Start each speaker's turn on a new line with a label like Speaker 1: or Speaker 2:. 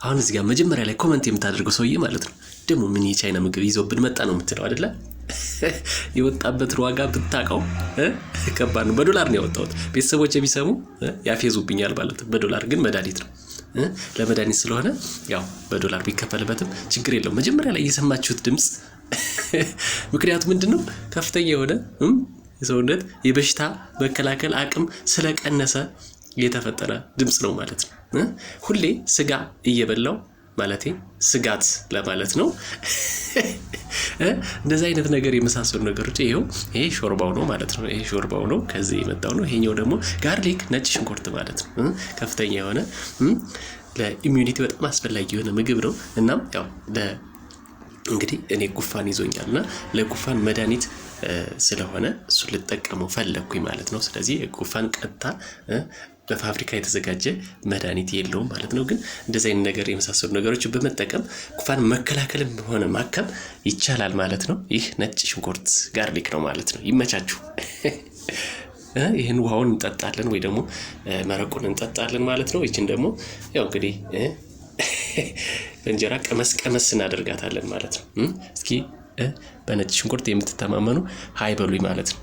Speaker 1: አሁን እዚህ ጋር መጀመሪያ ላይ ኮሜንት የምታደርገው ሰውዬ ማለት ነው ደግሞ ምን የቻይና ምግብ ይዞብን መጣ ነው የምትለው አይደለ? የወጣበት ዋጋ ብታቀው ከባድ ነው። በዶላር ነው ያወጣሁት። ቤተሰቦች ቢሰሙ ያፌዙብኛል ማለት ነው። በዶላር ግን መድኃኒት ነው። ለመድኃኒት ስለሆነ ያው በዶላር ቢከፈልበትም ችግር የለውም። መጀመሪያ ላይ የሰማችሁት ድምጽ ምክንያቱም ምንድነው ከፍተኛ የሆነ የሰውነት የበሽታ መከላከል አቅም ስለቀነሰ የተፈጠረ ድምጽ ነው ማለት ነው። ሁሌ ስጋ እየበላው ማለቴ ስጋት ለማለት ነው። እንደዚህ አይነት ነገር የመሳሰሉ ነገሮች ይሄ ሾርባው ነው ማለት ነው። ይሄ ሾርባው ነው ከዚህ የመጣው ነው። ይሄኛው ደግሞ ጋርሊክ ነጭ ሽንኩርት ማለት ነው። ከፍተኛ የሆነ ለኢሚዩኒቲ በጣም አስፈላጊ የሆነ ምግብ ነው። እናም ያው እንግዲህ እኔ ጉፋን ይዞኛልና ለጉፋን መድኃኒት ስለሆነ እሱ ልጠቀመው ፈለኩኝ ማለት ነው። ስለዚህ ጉፋን ቀጥታ በፋብሪካ የተዘጋጀ መድኃኒት የለውም ማለት ነው። ግን እንደዚህ አይነት ነገር የመሳሰሉ ነገሮች በመጠቀም ጉፋን መከላከልም ሆነ ማከም ይቻላል ማለት ነው። ይህ ነጭ ሽንኩርት ጋርሊክ ነው ማለት ነው። ይመቻችሁ። ይሄን ውሃውን እንጠጣለን ወይ ደግሞ መረቁን እንጠጣለን ማለት ነው። ይችን ደግሞ ያው እንግዲህ እንጀራ ቀመስ እናደርጋታለን ማለት ነው። እስኪ በነጭ ሽንኩርት የምትተማመኑ ሃይ በሉኝ ማለት ነው።